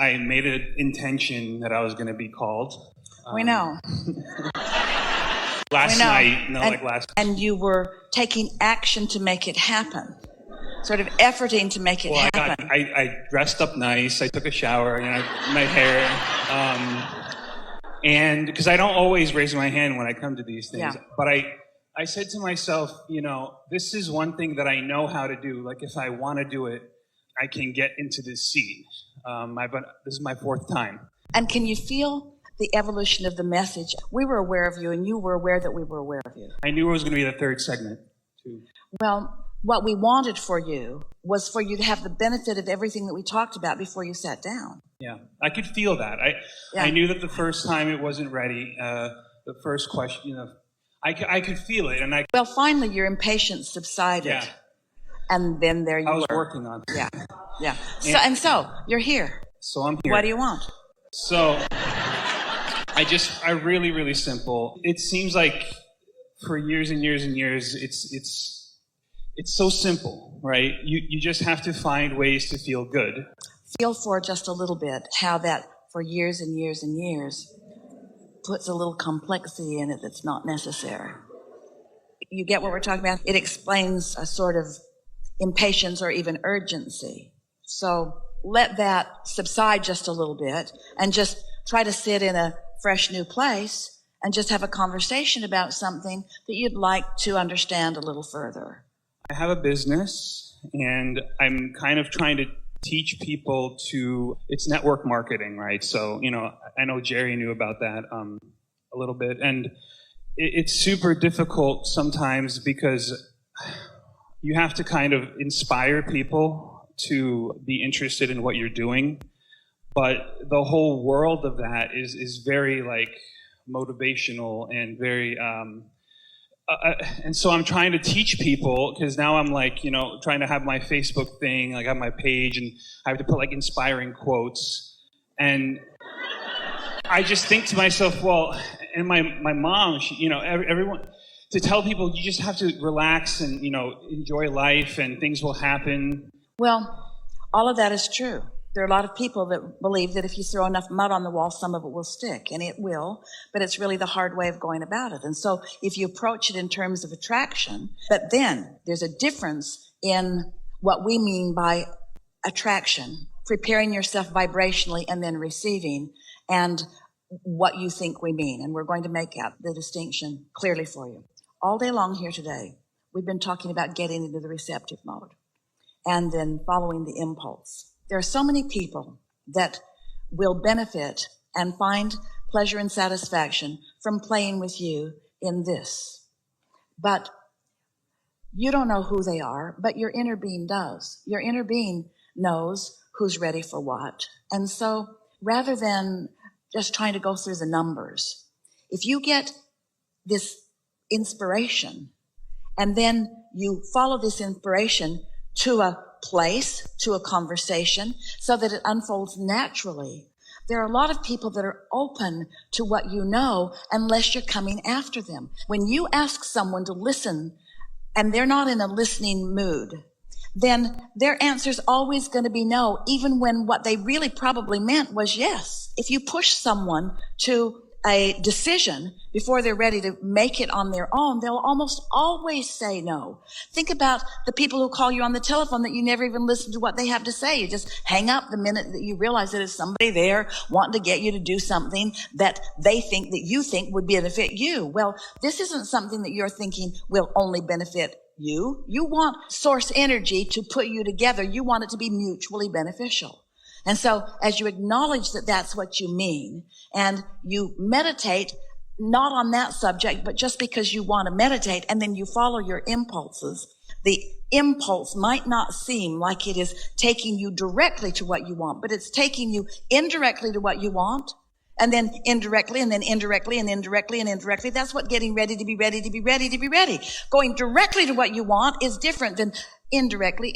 I made an intention that I was going to be called. We know. Last night, and you were taking action to make it happen, sort of efforting to make it happen. I dressed up nice. I took a shower, my hair, and because I don't always raise my hand when I come to these things, but I said to myself, this is one thing that I know how to do. Like if I want to do it, I can get into this scene. This is my 4th time. And can you feel the evolution of the message? We were aware of you, and you were aware that we were aware of you. I knew it was going to be the 3rd segment, too. Well, what we wanted for you was for you to have the benefit of everything that we talked about before you sat down. Yeah, I could feel that. I knew that the first time it wasn't ready. The first question, I could feel it. Well, finally, your impatience subsided. Yeah. And then there you were. I was working on it. Yeah. So you're here. So I'm here. What do you want? So I really, really simple. It seems like for years and years and years, it's so simple, right? You just have to find ways to feel good. Feel for just a little bit how that for years and years and years puts a little complexity in it that's not necessary. You get what we're talking about? It explains a sort of impatience or even urgency. So let that subside just a little bit and just try to sit in a fresh new place and just have a conversation about something that you'd like to understand a little further. I have a business and I'm kind of trying to teach people it's network marketing, right? So, I know Jerry knew about that a little bit, and it's super difficult sometimes because you have to kind of inspire people to be interested in what you're doing. But the whole world of that is very motivational and very, and so I'm trying to teach people because now I'm trying to have my Facebook thing, I have my page and I have to put inspiring quotes. And I just think to myself, well, and my mom, everyone, to tell people you just have to relax and, enjoy life and things will happen. Well, all of that is true. There are a lot of people that believe that if you throw enough mud on the wall, some of it will stick, and it will, but it's really the hard way of going about it. And so if you approach it in terms of attraction, but then there's a difference in what we mean by attraction, preparing yourself vibrationally and then receiving, and what you think we mean. And we're going to make out the distinction clearly for you. All day long here today, we've been talking about getting into the receptive mode and then following the impulse. There are so many people that will benefit and find pleasure and satisfaction from playing with you in this. But you don't know who they are, but your inner being does. Your inner being knows who's ready for what. And so rather than just trying to go through the numbers, if you get this inspiration and then you follow this inspiration to a place, to a conversation, so that it unfolds naturally. There are a lot of people that are open to what you know unless you're coming after them. When you ask someone to listen and they're not in a listening mood, then their answer's always going to be no, even when what they really probably meant was yes. If you push someone to a decision before they're ready to make it on their own, they'll almost always say no. Think about the people who call you on the telephone that you never even listen to what they have to say. You just hang up the minute that you realize that it's somebody there wanting to get you to do something that they think that you think would benefit you. Well, this isn't something that you're thinking will only benefit you. You want source energy to put you together. You want it to be mutually beneficial. And so as you acknowledge that that's what you mean, and you meditate not on that subject, but just because you want to meditate, and then you follow your impulses, the impulse might not seem like it is taking you directly to what you want, but it's taking you indirectly to what you want, and then indirectly, and then indirectly, and indirectly, and indirectly. That's what getting ready to be ready to be ready to be ready. Going directly to what you want is different than indirectly,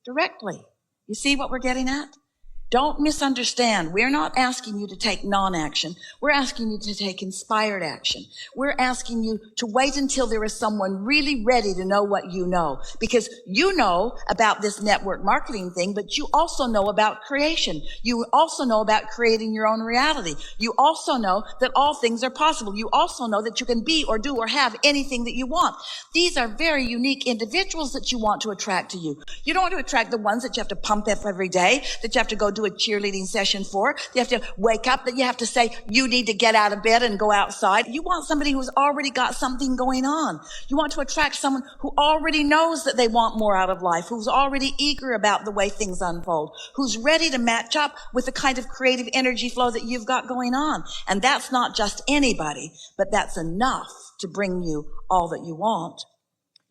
directly. You see what we're getting at? Don't misunderstand. We're not asking you to take non-action. We're asking you to take inspired action. We're asking you to wait until there is someone really ready to know what you know. Because you know about this network marketing thing, but you also know about creation. You also know about creating your own reality. You also know that all things are possible. You also know that you can be or do or have anything that you want. These are very unique individuals that you want to attract to you. You don't want to attract the ones that you have to pump up every day, that you have to go do a cheerleading session for. You have to wake up, that you have to say, you need to get out of bed and go outside. You want somebody who's already got something going on. You want to attract someone who already knows that they want more out of life, who's already eager about the way things unfold, who's ready to match up with the kind of creative energy flow that you've got going on. And that's not just anybody, but that's enough to bring you all that you want.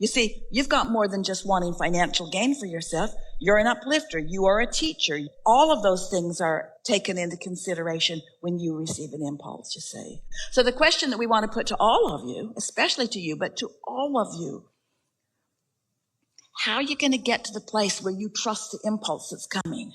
You see, you've got more than just wanting financial gain for yourself. You're an uplifter. You are a teacher. All of those things are taken into consideration when you receive an impulse, you see. So the question that we want to put to all of you, especially to you, but to all of you, how are you going to get to the place where you trust the impulse that's coming?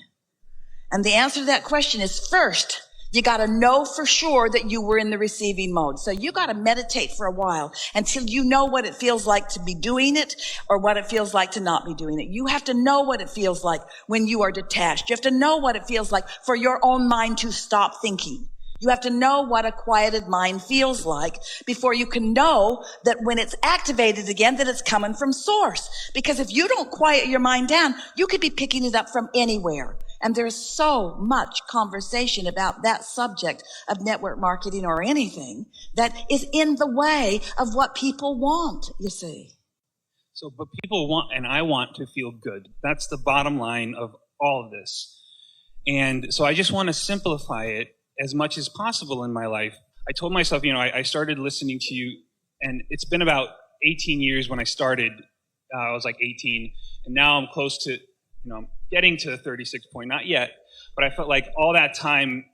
And the answer to that question is, first, you got to know for sure that you were in the receiving mode. So you got to meditate for a while until you know what it feels like to be doing it or what it feels like to not be doing it. You have to know what it feels like when you are detached. You have to know what it feels like for your own mind to stop thinking. You have to know what a quieted mind feels like before you can know that when it's activated again, that it's coming from source. Because if you don't quiet your mind down, you could be picking it up from anywhere. And there's so much conversation about that subject of network marketing or anything that is in the way of what people want, you see. So, but people want, and I want to feel good. That's the bottom line of all of this. And so I just want to simplify it as much as possible in my life. I told myself, I started listening to you, and it's been about 18 years when I started. I was like 18, and now I'm close to, I'm getting to the 36 point, not yet, but I felt like all that time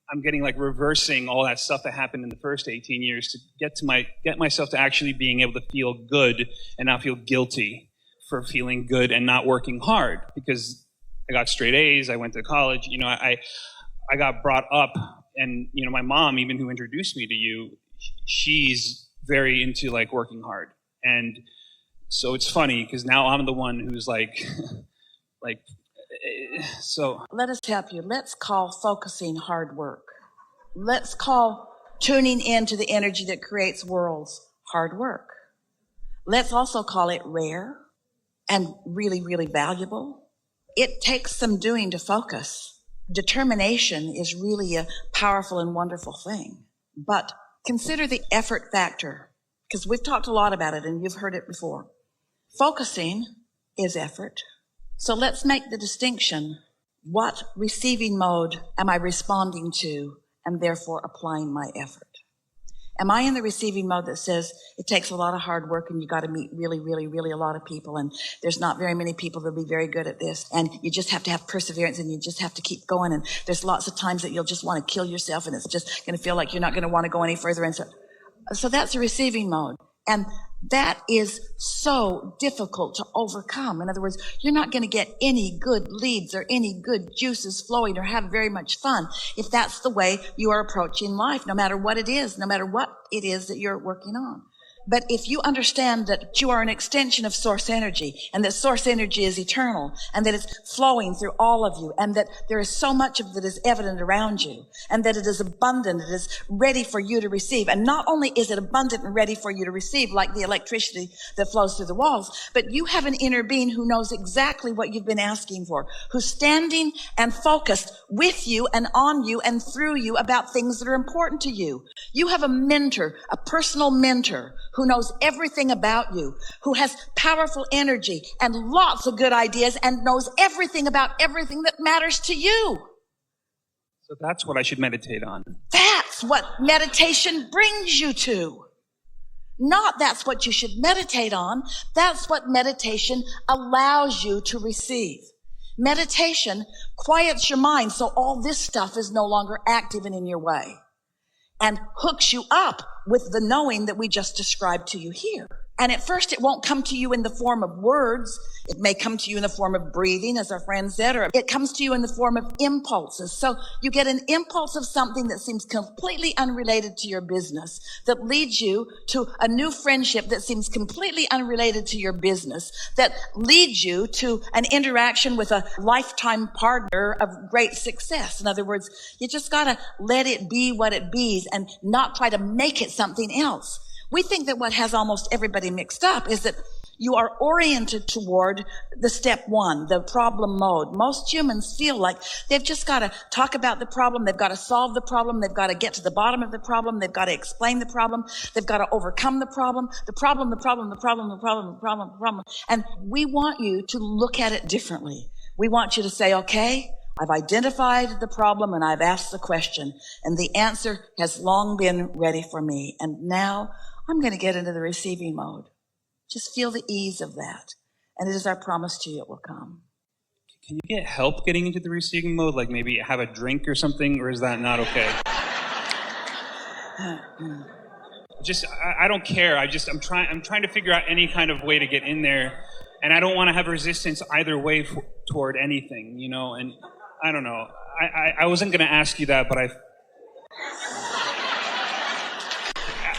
I'm getting like reversing all that stuff that happened in the first 18 years to get myself to actually being able to feel good and not feel guilty for feeling good and not working hard, because I got straight A's, I went to college, I got brought up, and my mom, even who introduced me to you, she's very into like working hard. And so it's funny because now I'm the one who's like so let us help you. Let's call focusing hard work. Let's call tuning into the energy that creates worlds hard work. Let's also call it rare and really, really valuable. It takes some doing to focus. Determination is really a powerful and wonderful thing. But consider the effort factor, because we've talked a lot about it and you've heard it before. Focusing is effort. So let's make the distinction. What receiving mode am I responding to and therefore applying my effort? Am I in the receiving mode that says it takes a lot of hard work and you got to meet really, really, really a lot of people, and there's not very many people that'll be very good at this, and you just have to have perseverance and you just have to keep going, and there's lots of times that you'll just want to kill yourself and it's just going to feel like you're not going to want to go any further, and so that's the receiving mode. And that is so difficult to overcome. In other words, you're not going to get any good leads or any good juices flowing or have very much fun if that's the way you are approaching life, no matter what it is that you're working on. But if you understand that you are an extension of source energy, and that source energy is eternal, and that it's flowing through all of you, and that there is so much of that is evident around you, and that it is abundant, it is ready for you to receive. And not only is it abundant and ready for you to receive, like the electricity that flows through the walls, but you have an inner being who knows exactly what you've been asking for, who's standing and focused with you and on you and through you about things that are important to you. You have a mentor, a personal mentor, who knows everything about you, who has powerful energy and lots of good ideas and knows everything about everything that matters to you. So that's what I should meditate on. That's what meditation brings you to. Not that's what you should meditate on. That's what meditation allows you to receive. Meditation quiets your mind so all this stuff is no longer active and in your way, and hooks you up with the knowing that we just described to you here. And at first, it won't come to you in the form of words. It may come to you in the form of breathing, as our friend said, or it comes to you in the form of impulses. So you get an impulse of something that seems completely unrelated to your business, that leads you to a new friendship that seems completely unrelated to your business, that leads you to an interaction with a lifetime partner of great success. In other words, you just got to let it be what it be and not try to make it something else. We think that what has almost everybody mixed up is that you are oriented toward the step one, the problem mode. Most humans feel like they've just got to talk about the problem. They've got to solve the problem. They've got to get to the bottom of the problem. They've got to explain the problem. They've got to overcome the problem. And we want you to look at it differently. We want you to say, okay, I've identified the problem and I've asked the question, and the answer has long been ready for me. And now I'm going to get into the receiving mode. Just feel the ease of that. And it is our promise to you it will come. Can you get help getting into the receiving mode? Like maybe have a drink or something, or is that not okay? I don't care. I'm trying to figure out any kind of way to get in there. And I don't want to have resistance either way toward anything, you know, and I don't know. I wasn't going to ask you that, but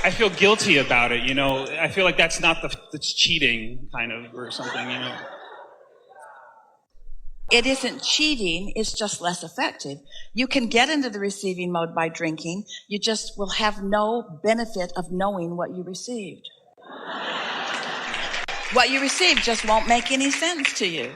I feel guilty about it, you know. I feel like that's cheating, kind of, or something, you know. It isn't cheating, it's just less effective. You can get into the receiving mode by drinking. You just will have no benefit of knowing what you received. What you received just won't make any sense to you.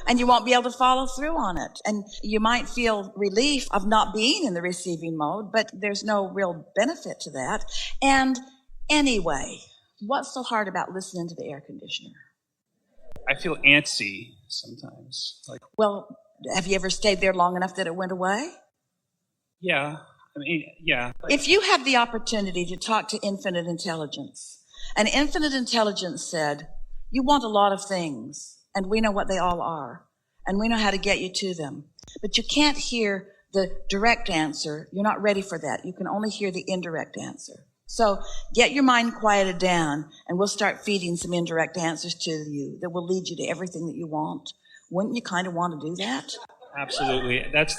And you won't be able to follow through on it. And you might feel relief of not being in the receiving mode, but there's no real benefit to that. And anyway, what's so hard about listening to the air conditioner? I feel antsy sometimes. Well, have you ever stayed there long enough that it went away? Yeah. I mean, yeah. If you had the opportunity to talk to infinite intelligence, and infinite intelligence said, you want a lot of things, and we know what they all are, and we know how to get you to them. But you can't hear the direct answer. You're not ready for that. You can only hear the indirect answer. So get your mind quieted down, and we'll start feeding some indirect answers to you that will lead you to everything that you want. Wouldn't you kind of want to do that? Absolutely. That's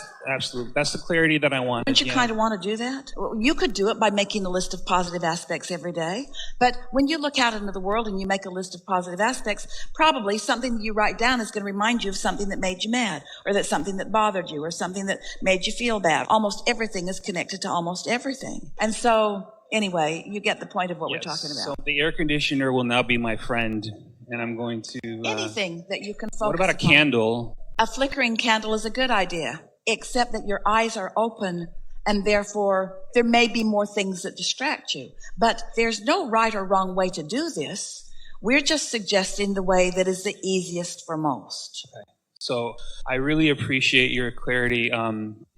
the clarity that I want. Wouldn't you kind of want to do that? Well, you could do it by making a list of positive aspects every day. But when you look out into the world and you make a list of positive aspects, probably something that you write down is going to remind you of something that made you mad, or that something that bothered you, or something that made you feel bad. Almost everything is connected to almost everything. And so, anyway, you get the point of what we're talking about. So the air conditioner will now be my friend, and I'm going to... anything that you can focus on. What about a candle? A flickering candle is a good idea, except that your eyes are open, and therefore there may be more things that distract you. But there's no right or wrong way to do this. We're just suggesting the way that is the easiest for most. Okay. So I really appreciate your clarity.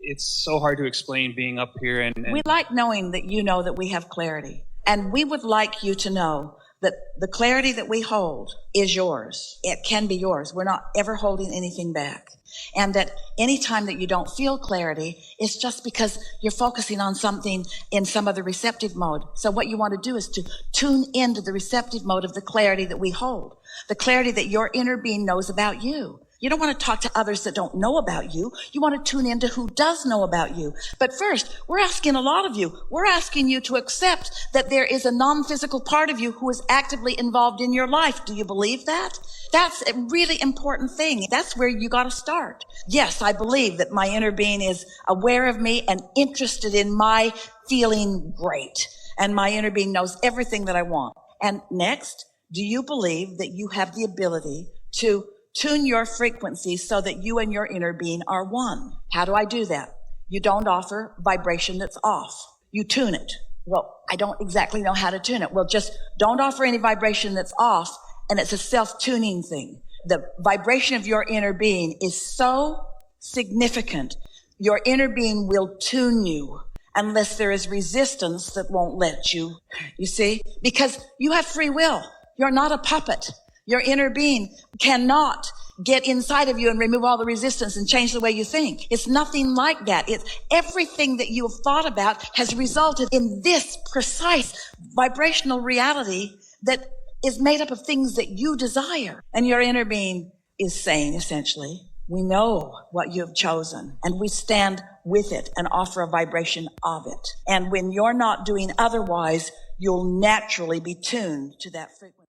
It's so hard to explain being up here. And we like knowing that you know that we have clarity. And we would like you to know that the clarity that we hold is yours. It can be yours. We're not ever holding anything back. And that any time that you don't feel clarity, it's just because you're focusing on something in some other receptive mode. So what you want to do is to tune into the receptive mode of the clarity that we hold, the clarity that your inner being knows about you. You don't want to talk to others that don't know about you. You want to tune into who does know about you. But first, we're asking a lot of you. We're asking you to accept that there is a non-physical part of you who is actively involved in your life. Do you believe that? That's a really important thing. That's where you got to start. Yes, I believe that my inner being is aware of me and interested in my feeling great. And my inner being knows everything that I want. And next, do you believe that you have the ability to tune your frequency so that you and your inner being are one? How do I do that? You don't offer vibration that's off. You tune it. Well, I don't exactly know how to tune it. Well, just don't offer any vibration that's off, and it's a self-tuning thing. The vibration of your inner being is so significant. Your inner being will tune you unless there is resistance that won't let you. You see? Because you have free will. You're not a puppet. Your inner being cannot get inside of you and remove all the resistance and change the way you think. It's nothing like that. It's everything that you have thought about has resulted in this precise vibrational reality that is made up of things that you desire. And your inner being is saying, essentially, we know what you have chosen, and we stand with it and offer a vibration of it. And when you're not doing otherwise, you'll naturally be tuned to that frequency.